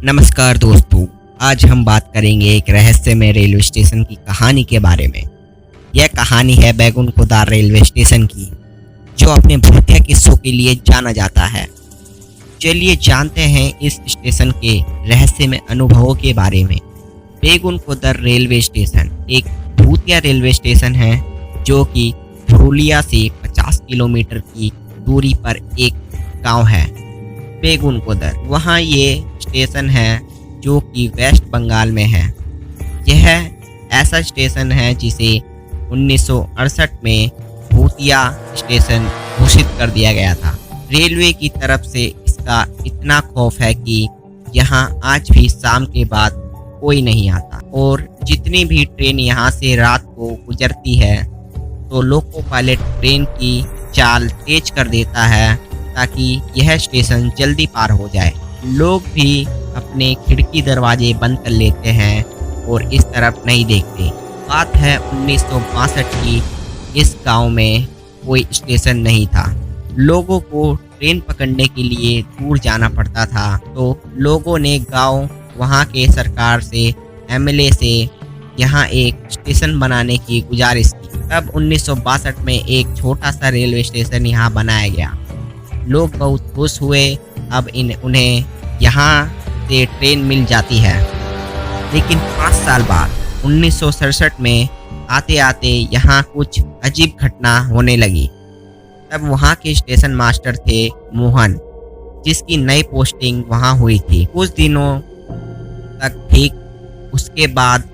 नमस्कार दोस्तों, आज हम बात करेंगे एक रहस्यमय रेलवे स्टेशन की कहानी के बारे में। यह कहानी है बैकुंठपुर रेलवे स्टेशन की, जो अपने भूतिया किस्सों के लिए जाना जाता है। चलिए जानते हैं इस स्टेशन के रहस्यमय अनुभवों के बारे में। बैकुंठपुर रेलवे स्टेशन एक भूतिया रेलवे स्टेशन है जो कि धुलिया से 50 किलोमीटर की दूरी पर एक गांव है बैकुंठपुर। वहाँ ये स्टेशन है जो कि वेस्ट बंगाल में है। यह ऐसा स्टेशन है जिसे 1968 में भूतिया स्टेशन घोषित कर दिया गया था। रेलवे की तरफ से इसका इतना खौफ है कि यहाँ आज भी शाम के बाद कोई नहीं आता, और जितनी भी ट्रेन यहाँ से रात को गुजरती है तो लोको पायलट ट्रेन की चाल तेज कर देता है ताकि यह स्टेशन जल्दी पार हो जाए। लोग भी अपने खिड़की दरवाजे बंद कर लेते हैं और इस तरफ नहीं देखते। बात है 1962 की। इस गांव में कोई स्टेशन नहीं था। लोगों को ट्रेन पकड़ने के लिए दूर जाना पड़ता था, तो लोगों ने गांव वहां के सरकार से, एमएलए से यहाँ एक स्टेशन बनाने की गुजारिश की। तब 1962 में एक छोटा सा रेलवे स्टेशन यहाँ बनाया गया। लोग बहुत खुश हुए। अब उन्हें यहाँ से ट्रेन मिल जाती है। लेकिन 5 साल बाद 1967 में आते आते यहाँ कुछ अजीब घटना होने लगी। तब वहाँ के स्टेशन मास्टर थे मोहन, जिसकी नई पोस्टिंग वहाँ हुई थी। कुछ दिनों तक ठीक, उसके बाद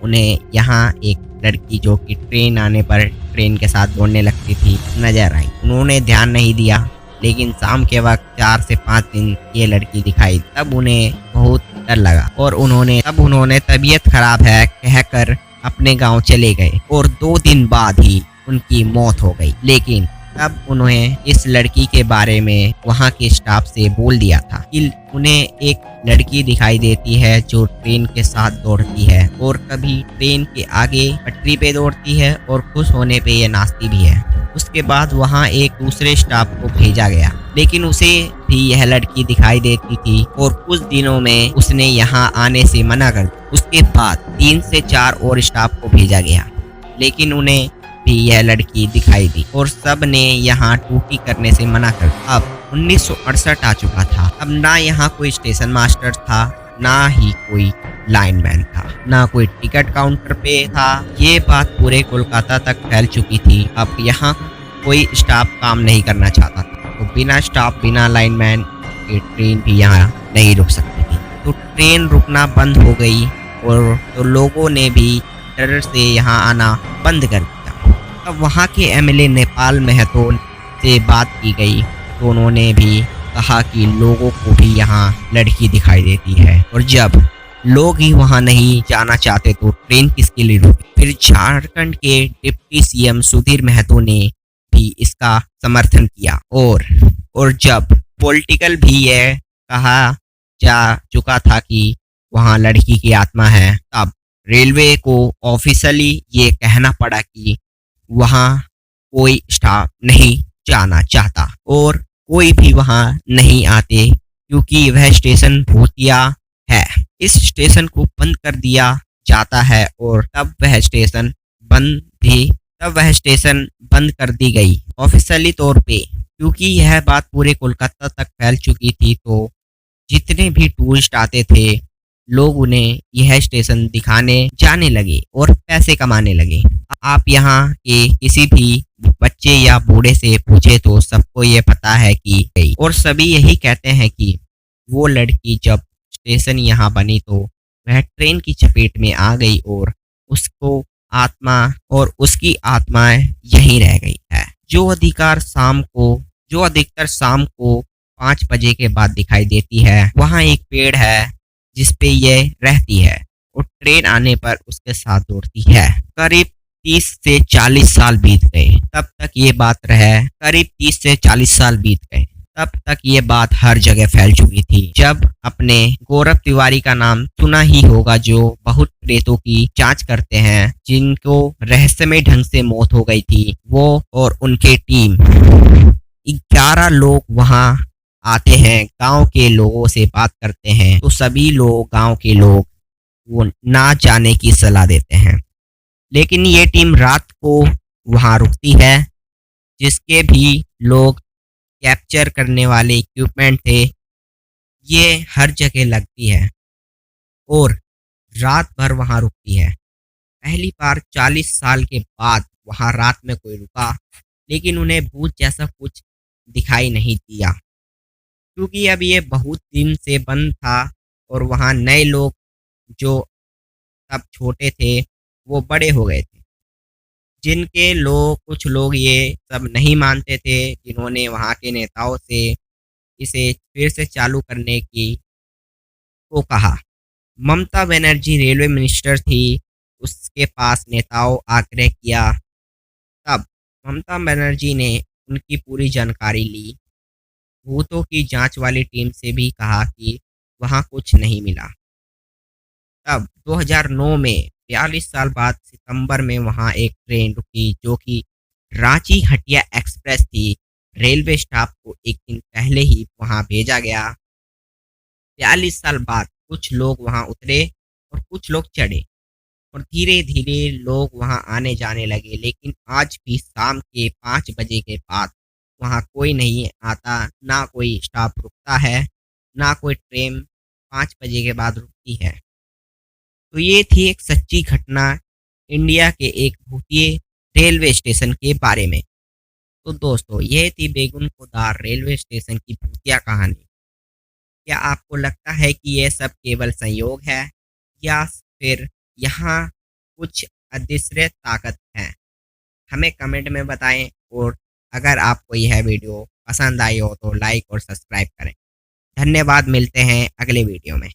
उन्हें यहाँ एक लड़की जो कि ट्रेन आने पर ट्रेन के साथ दौड़ने लगती थी नजर आई। उन्होंने ध्यान नहीं दिया, लेकिन शाम के वक्त 4 से 5 दिन ये लड़की दिखाई। तब उन्हें बहुत डर लगा और उन्होंने तबीयत खराब है कहकर अपने गांव चले गए, और 2 दिन बाद ही उनकी मौत हो गई। लेकिन तब उन्हें इस लड़की के बारे में वहां के स्टाफ से बोल दिया था कि उन्हें एक लड़की दिखाई देती है जो ट्रेन के साथ दौड़ती है, और कभी ट्रेन के आगे पटरी पे दौड़ती है और खुश होने पे ये नाचती भी है। उसके बाद वहां एक दूसरे स्टाफ को भेजा गया, लेकिन उसे भी यह लड़की दिखाई देती थी और कुछ दिनों में उसने यहाँ आने से मना कर दिया। उसके बाद 3 से 4 और स्टाफ को भेजा गया, लेकिन उन्हें भी यह लड़की दिखाई दी और सब ने यहाँ ड्यूटी करने से मना कर दिया। अब 1968 आ चुका था। अब ना यहाँ कोई स्टेशन मास्टर था, ना ही कोई लाइनमैन था, ना कोई टिकट काउंटर पे था। ये बात पूरे कोलकाता तक फैल चुकी थी। अब यहाँ कोई स्टाफ काम नहीं करना चाहता था, तो बिना स्टाफ, बिना लाइनमैन के ट्रेन भी यहाँ नहीं रुक सकती थी। तो ट्रेन रुकना बंद हो गई, और तो लोगों ने भी डर से यहाँ आना बंद कर दिया। अब वहाँ के एमएलए नेपाल महतो से बात की गई, तो उन्होंने भी कहा कि लोगों को भी यहाँ लड़की दिखाई देती है, और जब लोग ही वहाँ नहीं जाना चाहते तो ट्रेन किसके लिए रुकी। फिर झारखंड के डिप्टी सीएम सुधीर महतो ने भी इसका समर्थन किया, और जब पॉलिटिकल भी यह कहा जा चुका था कि वहाँ लड़की की आत्मा है, तब रेलवे को ऑफिशियली ये कहना पड़ा कि वहाँ कोई स्टाफ नहीं जाना चाहता और कोई भी वहाँ नहीं आते, क्योंकि वह स्टेशन भूतिया है। इस स्टेशन को बंद कर दिया जाता है, और तब वह स्टेशन बंद कर दी गई ऑफिशियली तौर पे। क्योंकि यह बात पूरे कोलकाता तक फैल चुकी थी, तो जितने भी टूरिस्ट आते थे, लोग उन्हें यह स्टेशन दिखाने जाने लगे और पैसे कमाने लगे। आप यहाँ के किसी भी बच्चे या बूढ़े से पूछे तो सबको ये पता है कि गई, और सभी यही कहते हैं कि वो लड़की जब स्टेशन यहाँ बनी तो वह ट्रेन की चपेट में आ गई, और उसकी आत्माएं यहीं रह गई है, जो अधिकतर शाम को 5 बजे के बाद दिखाई देती है। वहाँ एक पेड़ है जिसपे ये रहती है, और ट्रेन आने पर उसके साथ दौड़ती है। करीब 30 से 40 साल बीत गए, तब तक ये बात हर जगह फैल चुकी थी। जब अपने गौरव तिवारी का नाम सुना ही होगा, जो बहुत प्रेतों की जांच करते हैं, जिनको रहस्यमय ढंग से मौत हो गई थी। वो और उनके टीम 11 लोग वहां आते हैं, गांव के लोगों से बात करते हैं, तो सभी लोग, गांव के लोग, वो ना जाने की सलाह देते हैं। लेकिन ये टीम रात को वहां रुकती है। जिसके भी लोग कैप्चर करने वाले इक्विपमेंट थे, ये हर जगह लगती है और रात भर वहां रुकती है। पहली बार 40 साल के बाद वहां रात में कोई रुका, लेकिन उन्हें भूत जैसा कुछ दिखाई नहीं दिया, क्योंकि अब ये बहुत दिन से बंद था और वहाँ नए लोग जो तब छोटे थे वो बड़े हो गए थे। जिनके लोग, कुछ लोग ये सब नहीं मानते थे, जिन्होंने वहाँ के नेताओं से इसे फिर से चालू करने की को कहा। ममता बनर्जी रेलवे मिनिस्टर थी, उसके पास नेताओं आग्रह किया। तब ममता बनर्जी ने उनकी पूरी जानकारी ली। भूतों की जांच वाली टीम से भी कहा कि वहां कुछ नहीं मिला। तब 2009 में 42 साल बाद सितंबर में वहां एक ट्रेन रुकी, जो कि रांची हटिया एक्सप्रेस थी। रेलवे स्टाफ को एक दिन पहले ही वहां भेजा गया। 42 साल बाद कुछ लोग वहां उतरे और कुछ लोग चढ़े और धीरे धीरे लोग वहां आने जाने लगे। लेकिन आज भी शाम के 5 बजे के बाद वहां कोई नहीं आता, ना कोई स्टाफ रुकता है, ना कोई ट्रेन 5 बजे के बाद रुकती है। तो ये थी एक सच्ची घटना इंडिया के एक भूतिए रेलवे स्टेशन के बारे में। तो दोस्तों, ये थी बेगुन कुदार रेलवे स्टेशन की भूतिया कहानी। क्या आपको लगता है कि यह सब केवल संयोग है, या फिर यहाँ कुछ अदृश्य ताकत है? हमें कमेंट में बताएं, और अगर आपको यह वीडियो पसंद आई हो तो लाइक और सब्सक्राइब करें। धन्यवाद, मिलते हैं अगले वीडियो में।